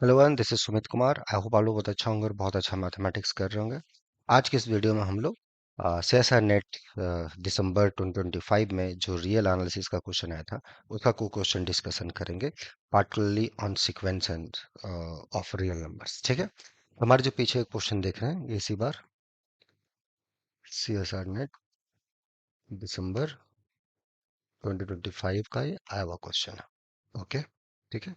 Hello one, this is Sumit Kumar. I hope आप लोग बहुत अच्छा होंगे और बहुत अच्छा मैथमेटिक्स कर रहे होंगे। आज के इस वीडियो में हम लोग सीएसआर नेट दिसंबर 2025 में जो रियल एनालिसिस का क्वेश्चन आया था उसका को क्वेश्चन डिस्कशन करेंगे, particularly on sequence end of real numbers. ठीक है, हमारे जो पीछे एक क्वेश्चन देख रहे हैं ये इसी बार सीएसआर नेट दिसंबर 2025 का ये आया हुआ क्वेश्चन है। ओके, ठीक है।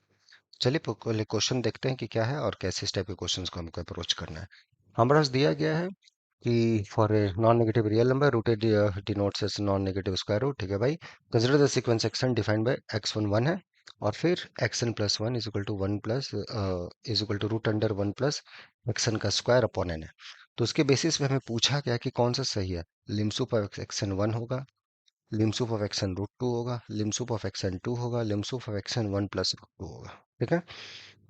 चलिए पहले क्वेश्चन देखते हैं कि क्या है और कैसे इस टाइप के क्वेश्चंस को हमको अप्रोच करना है। हमारे पास दिया गया है कि for a non negative real number rooted denotes as non negative square root. ठीक है भाई, consider the sequence x n defined by x1 1 है और फिर xn+1 is equal to 1 plus is equal to root under 1 plus x n का square upon n है। तो उसके बेसिस पे हमें पूछा गया कि कौन सा सही है। लिमसूप ऑफ एक्सन 1 होगा, लिमसूप ऑफ एक्सन रूट 2 होगा, लिमसूप ऑफ एक्सन 2 होगा, लिमसूप ऑफ एक्सन 1 प्लस रूट 2 होगा। ठीक है,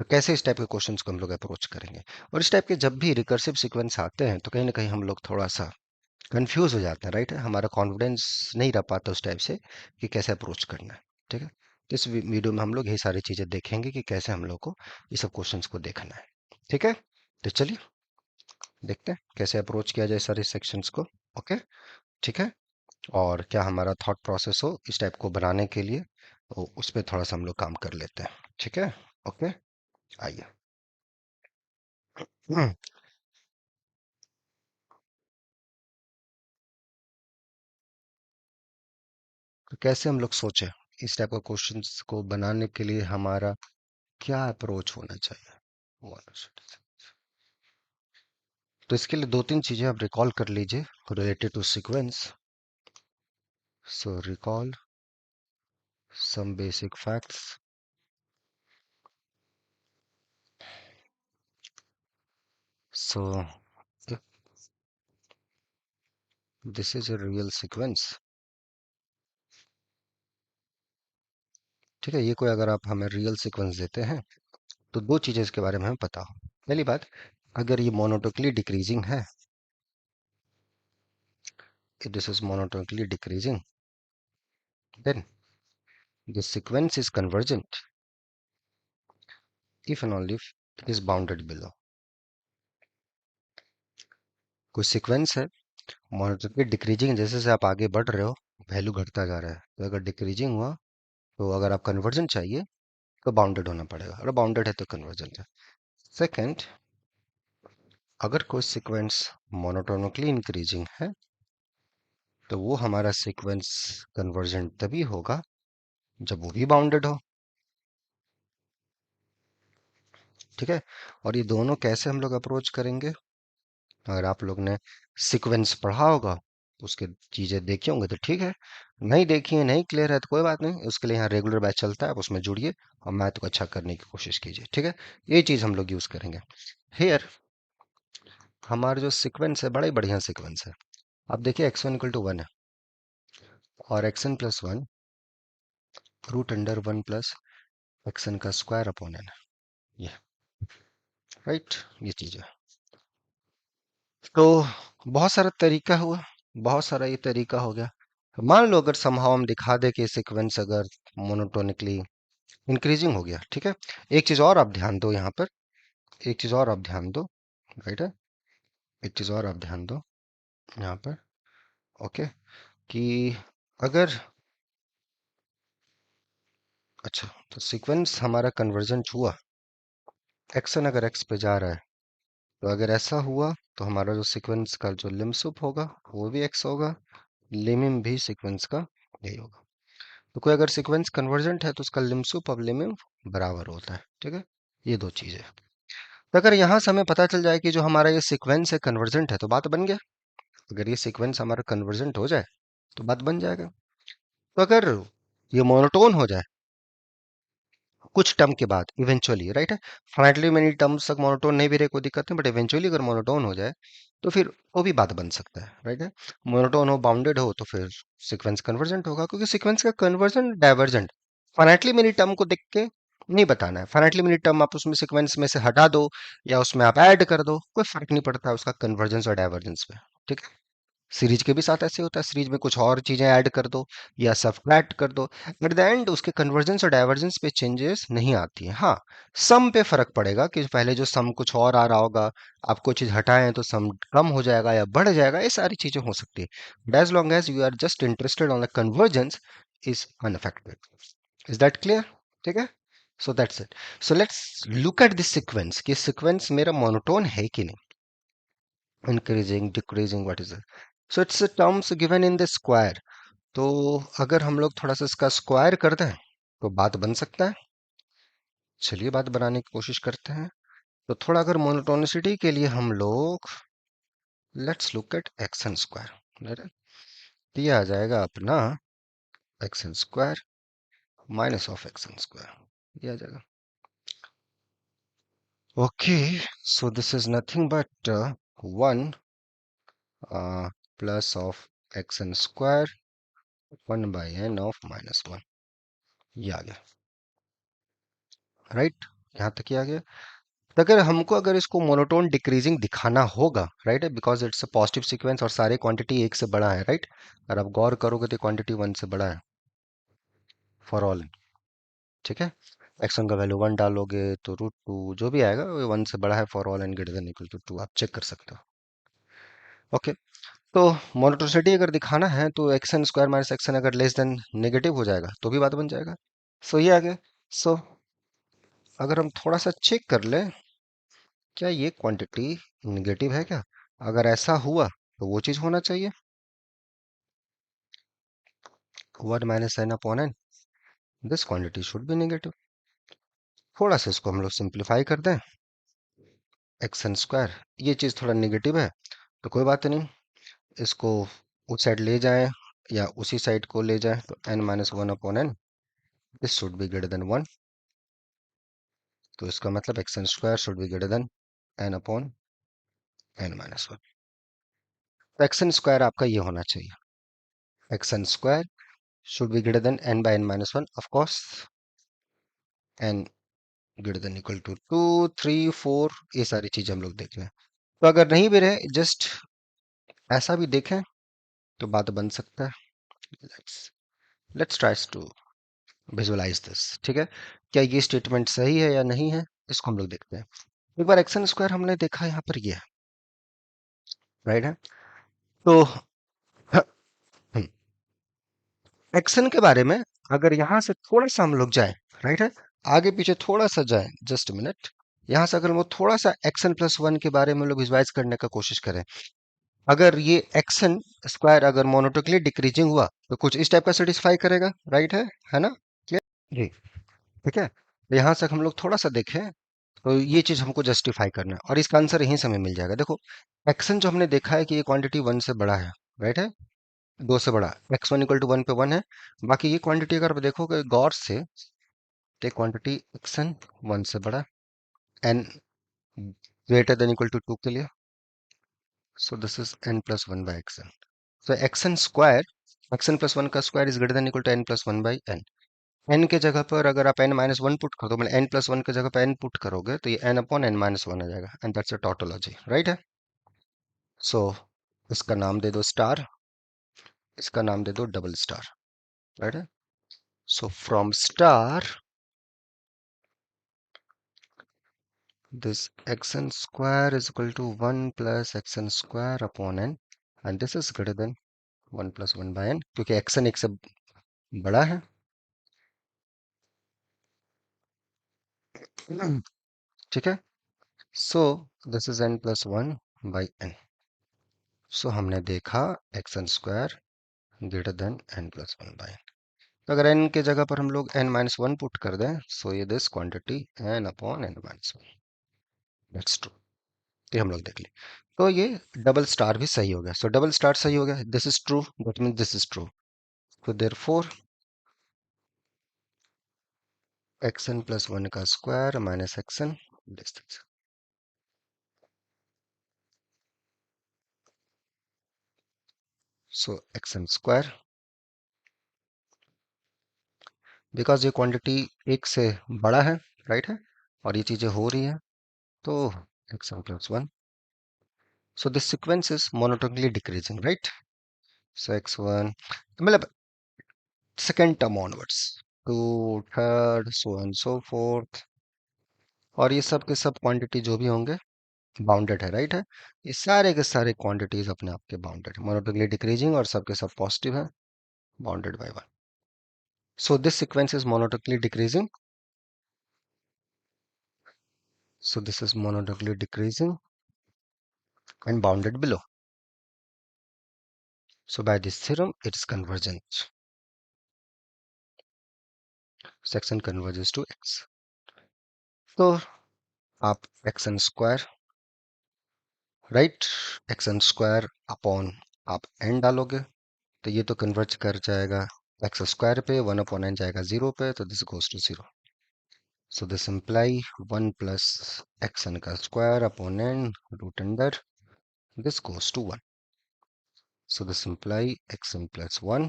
तो कैसे इस टाइप के क्वेश्चंस को हम लोग अप्रोच करेंगे। और इस टाइप के जब भी रिकर्सिव सीक्वेंस आते हैं तो कहीं ना कहीं हम लोग थोड़ा सा कंफ्यूज हो जाते हैं, राइट है। हमारा कॉन्फिडेंस नहीं रह पाता उस टाइप से कि कैसे अप्रोच करना है। ठीक है, तो इस वीडियो में हम लोग यही सारी चीजें देखेंगे कि कैसे हम लोग को ये सब क्वेश्चंस को देखना है। ठीक है, तो चलिए देखते हैं कैसे अप्रोच किया जाए सारे सेक्शंस को। ओके, ठीक है। और क्या हमारा थॉट प्रोसेस हो इस टाइप को बनाने के लिए, तो उस पर थोड़ा सा हम लोग काम कर लेते हैं। ठीक है, ओके, आइए। तो कैसे हम लोग सोचे इस टाइप का क्वेश्चंस को बनाने के लिए हमारा क्या अप्रोच होना चाहिए। तो इसके लिए दो तीन चीजें आप रिकॉल कर लीजिए related to sequence. So recall some basic facts. So this is a real sequence. ठीक है, ये कोई अगर आप हमें रियल सीक्वेंस देते हैं तो दो चीजें इसके बारे में हमें पता हो। पहली बात, अगर ये मोनोटोनिकली डिक्रीजिंग है, if this is monotonically decreasing, then the sequence is convergent if and only if it is bounded below। कोई सीक्वेंस है मोनोटोनिकली डिक्रीजिंग, जैसे जैसे आप आगे बढ़ रहे हो वैल्यू घटता जा रहा है, तो अगर डिक्रीजिंग हुआ तो अगर आप कन्वर्जेंट चाहिए तो बाउंडेड होना पड़ेगा, और बाउंडेड है तो कन्वर्जेंट है। सेकंड, अगर कोई सीक्वेंस मोनोटोनिकली इंक्रीजिंग है तो वो हमारा सीक्वेंस कन्वर्जेंट तभी होगा जब वो भी बाउंडेड हो। ठीक है, और ये दोनों कैसे हम लोग अप्रोच करेंगे, अगर आप लोग ने सीक्वेंस पढ़ा होगा तो उसके चीजें देखी होंगे तो ठीक है, नहीं देखी है नहीं क्लियर है तो कोई बात नहीं, उसके लिए यहाँ रेगुलर बैच चलता है, आप उसमें जुड़िए और मैथ को अच्छा करने की कोशिश कीजिए। ठीक है, ये चीज हम लोग यूज करेंगे। हियर हमारा जो सीक्वेंस है बड़ा ही बढ़िया सीक्वेंस है। अब देखिए x1 = 1 है और xn+1 root under 1 plus x n का स्क्वायर अपॉन n है, ये राइट, ये चीज है। तो बहुत सारा तरीका हुआ, बहुत सारा ये तरीका हो गया। मान लो अगर समहाउ हम दिखा दे कि सीक्वेंस अगर मोनोटोनिकली इंक्रीजिंग हो गया। ठीक है, एक चीज और आप ध्यान दो यहाँ पर, एक चीज और आप ध्यान दो, राइट है, एक चीज और आप ध्यान दो यहाँ पर। ओके, कि अगर, अच्छा, तो सीक्वेंस हमारा कन्वर्जेंट हुआ, एक्सन अगर एक्स पे जा रहा है, तो अगर ऐसा हुआ तो हमारा जो सीक्वेंस का जो लिमसुप होगा वो भी एक्स होगा, लिमिम भी सीक्वेंस का यही होगा। तो कोई अगर सीक्वेंस कन्वर्जेंट है तो उसका लिमसुप और लिमिम बराबर होता है। ठीक है, ये दो चीजें। तो अगर यहाँ से हमें पता चल जाए कि जो हमारा ये सीक्वेंस है कन्वर्जेंट है तो बात बन गया। अगर ये सीक्वेंस हमारा कन्वर्जेंट हो जाए तो बात बन जाएगा। तो अगर ये मोनोटोन हो जाए कुछ टर्म के बाद इवेंचुअली, राइट है, फाइनली मेनी टर्म्स तक मोनोटोन नहीं भी रहे कोई दिक्कत नहीं, बट इवेंचुअली अगर मोनोटोन हो जाए तो फिर वो भी बात बन सकता है, राइट है। मोनोटोन हो बाउंडेड हो तो फिर सीक्वेंस कन्वर्जेंट होगा, क्योंकि सीक्वेंस का convergent divergent finitely many term को देख के नहीं बताना है। फाइनाइटली मेनी टर्म आप उसमें सीक्वेंस में से हटा दो या उसमें आप ऐड कर दो, कोई फर्क नहीं पड़ता उसका कन्वर्जेंस और डाइवर्जेंस पे। ठीक है, सीरीज के भी साथ ऐसे होता है, सीरीज में कुछ और चीजें ऐड कर दो या सब्ट्रैक्ट कर दो, एट द एंड उसके कन्वर्जेंस और डाइवर्जेंस पे चेंजेस नहीं आती है। हाँ, सम पे फर्क पड़ेगा कि पहले जो सम कुछ और आ रहा होगा, आप कोई चीज हटाएं तो सम कम हो जाएगा या बढ़ जाएगा, ये सारी चीजें हो सकती है, but as long as you are just interested on the convergence is unaffected. Is that clear? ठीक है, so that's it. So let's look at this sequence कि सीक्वेंस मेरा मोनोटोन है कि नहीं, increasing decreasing what is it. So its terms given in the square. तो अगर हम लोग थोड़ा सा इसका स्क्वायर कर दें तो बात बन सकता है। चलिए बात बनाने की कोशिश करते हैं। तो थोड़ा अगर मोनोटोनिसिटी के लिए हम लोग let's look at x n square, दिया आ जाएगा अपना x n square minus of x n square, दिया आ जाएगा। Okay, so this is nothing but 1 plus of x n square 1/n of -1, ये आ गया। राइट, यहाँ तक ही आ गया। तो अगर हमको अगर इसको मोनोटोन डिक्रीजिंग दिखाना होगा, right, because it's a positive sequence और सारे क्वांटिटी एक से बड़ा है, राइट, और आप गौर करोगे तो क्वांटिटी 1 से बड़ा है फॉर ऑल। ठीक है, एक्स वन का वैल्यू 1 डालोगे तो √2 जो भी आएगा वो 1 से बड़ा है for all n greater than equal to 2, आप चेक कर सकते हो। ओके, तो मोनोटोनिसिटी अगर दिखाना है तो x n square minus x n अगर लेस देन नेगेटिव हो जाएगा तो भी बात बन जाएगा। सो ये आ गया। सो अगर हम थोड़ा सा चेक कर ले, क्या ये क्वांटिटी निगेटिव है क्या? अगर ऐसा हुआ तो वो चीज होना चाहिए 1 minus n upon n, this quantity should be negative. थोड़ा सा इसको हम लोग सिंप्लीफाई कर दें, एक्स एन स्क्वायर, ये चीज थोड़ा निगेटिव है तो कोई बात नहीं, इसको उस साइड ले जाएं या उसी साइड को ले जाएं तो n minus one upon n, this should be greater than 1। तो इसका मतलब x n square should be greater than n upon n minus one. तो एक्स एन स्क्वायर आपका ये होना चाहिए, x n square should be greater than n by n minus 1, of course n greater than equal to 2 3 4, ये सारी चीजें हम लोग देख लें। तो अगर नहीं भी रहे, जस्ट ऐसा भी देखें तो बात बन सकता है। Let's let's tries to visualise this. ठीक है, क्या ये स्टेटमेंट सही है या नहीं है, इसको हम लोग देखते हैं। एक बार एक्सन स्क्वायर हमने देखा यहाँ पर, ये राइट है। तो एक्शन के बारे में अगर यहाँ से थोड़ा सा हम लोग जाए, राइट है, आगे पीछे थोड़ा सा जाए, जस्ट मिनट, यहाँ से अगर वो थोड़ा सा एक्शन प्लस वन के बारे में लोग विजुअलाइज करने का कोशिश करें, अगर ये एक्शन स्क्वायर अगर मोनोटोनिकली डिक्रीजिंग हुआ तो कुछ इस टाइप का सेटिस्फाई करेगा, राइट है ना, क्लियर जी। ठीक है, तो यहाँ से हम लोग थोड़ा सा देखें तो ये चीज हमको जस्टिफाई करना है और इसका आंसर यहीं से हमें मिल जाएगा। देखो, एक्शन जो हमने देखा है कि ये क्वांटिटी 1 से बड़ा है, राइट है, 2 से बड़ा, x1 इक्वल टू 1 पे 1 है। बाकी ये क्वांटिटी अगर आप देखोगे गौर से, तो क्वांटिटी एक्सन 1 से बड़ा, n greater than equal to 2 के लिए, so this is n plus 1 by x n. तो एक्सन स्क्वायर, एक्सन प्लस 1 का square is greater than equal to n plus 1 by n। n के जगह पर अगर आप n माइनस वन पुट कर दो, मतलब n प्लस वन की जगह पर n पुट करोगे तो ये n upon n minus one आ जाएगा, and that's a tautology, right है। सो इसका नाम दे दो स्टार, इसका नाम दे दो डबल स्टार, राइट है। So from star this xn square is equal to 1 plus xn square upon n, and this is greater than 1 plus 1 by n, क्योंकि xn एक से बड़ा है। ठीक है, सो this is n plus 1 by n। सो हमने देखा xn square greater than n plus 1 by n। तो अगर n के जगह पर हम लोग n माइनस वन पुट कर दें, सो ये this quantity n upon n minus one, that's true. ये हम लोग देख लिए। तो ये डबल स्टार भी सही हो गया, सो डबल स्टार सही हो गया, this is true, that means this is true. तो देयरफॉर xn प्लस 1 का square minus xn distance, so xn square, because ये क्वांटिटी एक से बड़ा है, राइट है, और ये चीजें हो रही है, तो xn plus 1, So this sequence is monotonically decreasing, right? So x1 मतलब second term onwards to third so on so forth, और ये सब के सब क्वांटिटी जो भी होंगे बाउंडेड है, राइट है। ये सारे के सारे क्वांटिटीज अपने आप के बाउंडेड है, मोनोटोनिकली डिक्रीजिंग और सब के सब पॉजिटिव है, bounded by one. So this sequence is monotonically decreasing, so this is monotonically decreasing and bounded below. So by this theorem, it's convergent. Section converges to x. तो आप xn square, right, xn square upon आप n डालोगे तो ये तो converge कर जाएगा x square पे, 1/n जाएगा 0 पे, तो this goes to 0. So this imply 1 plus xn का square upon n root under, this goes to 1. So this imply xn plus 1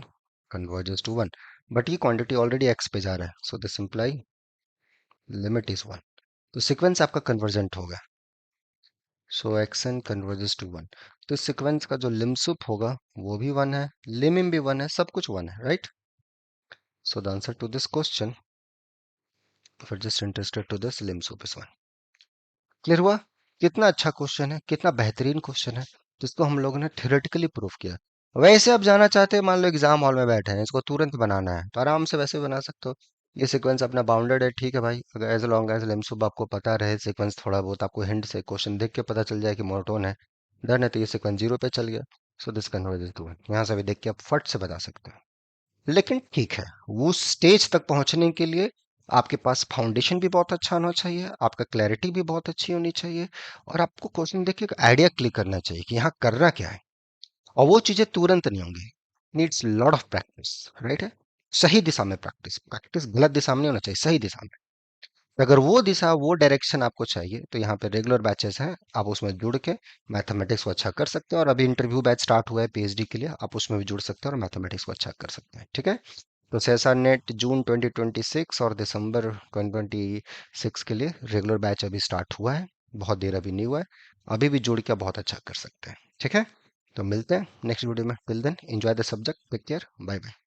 converges to 1. But ये क्वांटिटी ऑलरेडी x पे जा रहा है, so this imply limit is 1. तो sequence आपका convergent होगा, सो xn converges to 1. तो इस सीक्वेंस का जो लिम सुप होगा वो भी 1 है, लिमिम भी 1 है, सब कुछ 1 है, right? So the answer to this question, if you're just interested to this, lim sup is 1. Clear हुआ? कितना अच्छा क्वेश्चन है, कितना बेहतरीन क्वेश्चन है, जिसको हम लोगों ने थ्योरेटिकली प्रूव किया। वैसे आप जाना चाहते हैं, मान लो एग्जाम हॉल में बैठे हैं, इसको तुरंत बनाना है तो आराम से वैसे बना सकते हो। ये सीक्वेंस अपना बाउंडेड है, ठीक है भाई, अगर एज लॉन्ग एज लेमसुब आपको पता रहे, सीक्वेंस थोड़ा बहुत आपको हिंट से क्वेश्चन देख के पता चल जाए कि मोनोटोन है, डन है, तो ये सीक्वेंस 0 पे चल गया। सो दिस कन्वर्जेस टू 1, यहाँ से भी देख के आप फट से बता सकते हो। लेकिन ठीक है, वो स्टेज तक पहुंचने के लिए आपके पास फाउंडेशन भी बहुत अच्छा होना चाहिए, आपका क्लैरिटी भी बहुत अच्छी होनी चाहिए, और आपको क्वेश्चन देख के एक आइडिया क्लिक करना चाहिए कि यहाँ करना क्या है। और वो चीजें तुरंत नहीं होंगी, needs lot of practice, right है। सही दिशा में प्रैक्टिस, प्रैक्टिस गलत दिशा में नहीं होना चाहिए, सही दिशा में। अगर वो दिशा वो डायरेक्शन आपको चाहिए तो यहाँ पे रेगुलर बैचेस हैं, आप उसमें जुड़ के मैथमेटिक्स को अच्छा कर सकते हैं। और अभी इंटरव्यू बैच स्टार्ट हुआ है पीएचडी के लिए, आप उसमें भी जुड़ सकते हैं और मैथमेटिक्स को अच्छा कर सकते हैं, ठीक है। तो सेसा नेट जून 2026 और दिसंबर 2026 के लिए रेगुलर बैच अभी स्टार्ट हुआ है, बहुत देर अभी नहीं हुआ है, अभी भी जुड़ के बहुत अच्छा कर सकते हैं, ठीक है। तो मिलते हैं नेक्स्ट वीडियो में, till then enjoy the subject, take care, bye bye.